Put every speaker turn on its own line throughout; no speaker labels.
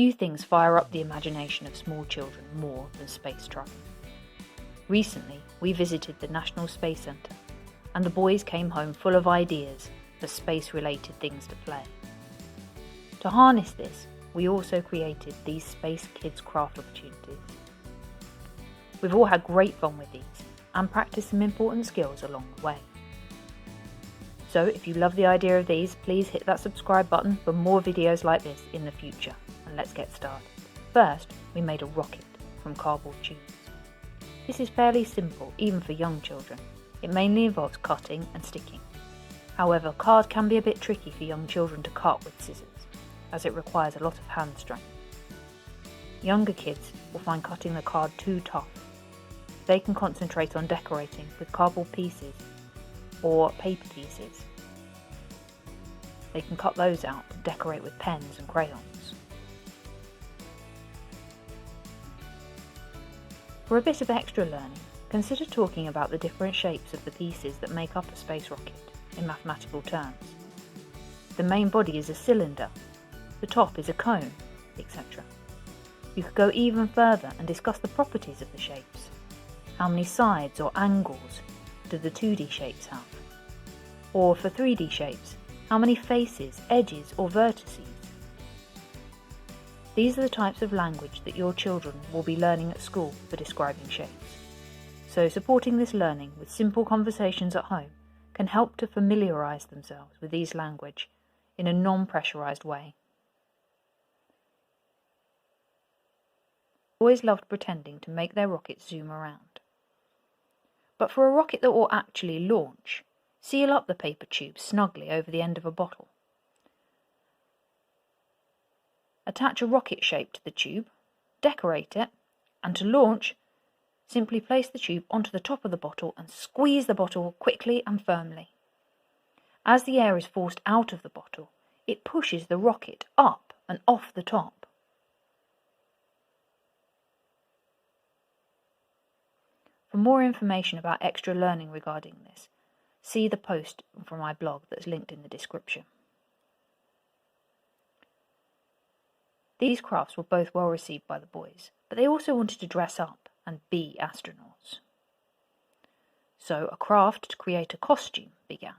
Few things fire up the imagination of small children more than space travel. Recently, we visited the National Space Centre, and the boys came home full of ideas for space-related things to play. To harness this, we also created these Space Kids craft opportunities. We've all had great fun with these and practiced some important skills along the way. So if you love the idea of these, please hit that subscribe button for more videos like this in the future. And let's get started. First, we made a rocket from cardboard tubes. This is fairly simple, even for young children. It mainly involves cutting and sticking. However, card can be a bit tricky for young children to cut with scissors, as it requires a lot of hand strength. Younger kids will find cutting the card too tough. They can concentrate on decorating with cardboard pieces or paper pieces. They can cut those out and decorate with pens and crayons. For a bit of extra learning, consider talking about the different shapes of the pieces that make up a space rocket in mathematical terms. The main body is a cylinder, the top is a cone, etc. You could go even further and discuss the properties of the shapes. How many sides or angles do the 2D shapes have? Or for 3D shapes, how many faces, edges or vertices? These are the types of language that your children will be learning at school for describing shapes. So supporting this learning with simple conversations at home can help to familiarise themselves with these language in a non-pressurised way. Boys loved pretending to make their rockets zoom around. But for a rocket that will actually launch, seal up the paper tube snugly over the end of a bottle. Attach a rocket shape to the tube, decorate it, and to launch, simply place the tube onto the top of the bottle and squeeze the bottle quickly and firmly. As the air is forced out of the bottle, it pushes the rocket up and off the top. For more information about extra learning regarding this, see the post from my blog that's linked in the description. These crafts were both well received by the boys, but they also wanted to dress up and be astronauts. So a craft to create a costume began.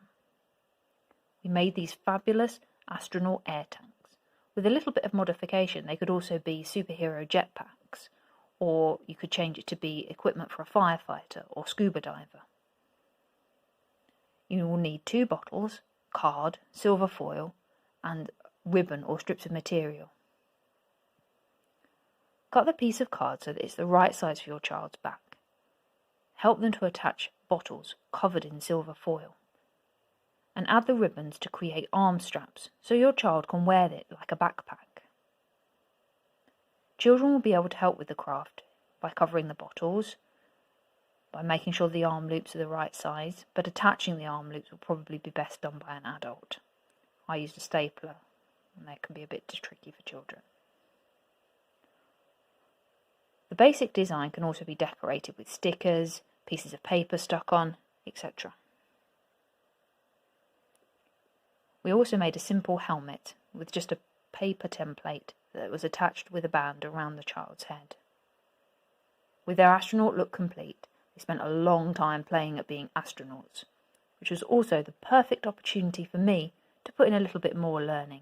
We made these fabulous astronaut air tanks. With a little bit of modification, they could also be superhero jetpacks, or you could change it to be equipment for a firefighter or scuba diver. You will need 2 bottles, card, silver foil, and ribbon or strips of material. Cut the piece of card so that it's the right size for your child's back. Help them to attach bottles covered in silver foil. And add the ribbons to create arm straps so your child can wear it like a backpack. Children will be able to help with the craft by covering the bottles, by making sure the arm loops are the right size, but attaching the arm loops will probably be best done by an adult. I used a stapler, and they can be a bit too tricky for children. The basic design can also be decorated with stickers, pieces of paper stuck on, etc. We also made a simple helmet with just a paper template that was attached with a band around the child's head. With their astronaut look complete, they spent a long time playing at being astronauts, which was also the perfect opportunity for me to put in a little bit more learning.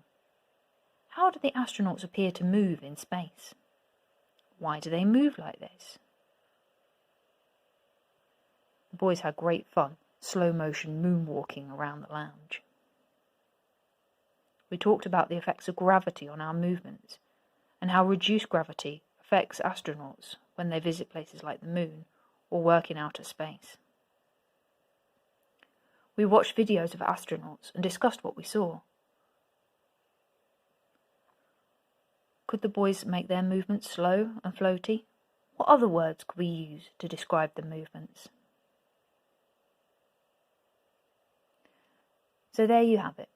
How do the astronauts appear to move in space? Why do they move like this? The boys had great fun slow motion moonwalking around the lounge. We talked about the effects of gravity on our movements and how reduced gravity affects astronauts when they visit places like the moon or work in outer space. We watched videos of astronauts and discussed what we saw. Could the boys make their movements slow and floaty? What other words could we use to describe the movements? So there you have it.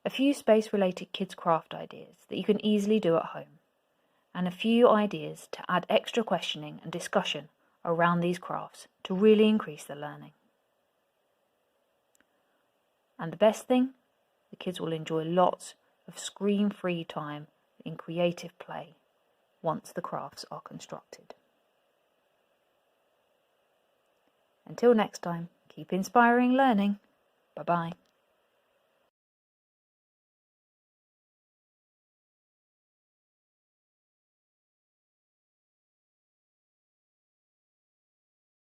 A few space-related kids' craft ideas that you can easily do at home, and a few ideas to add extra questioning and discussion around these crafts to really increase the learning. And the best thing, the kids will enjoy lots of screen-free time in creative play once the crafts are constructed. Until next time, keep inspiring learning. Bye-bye.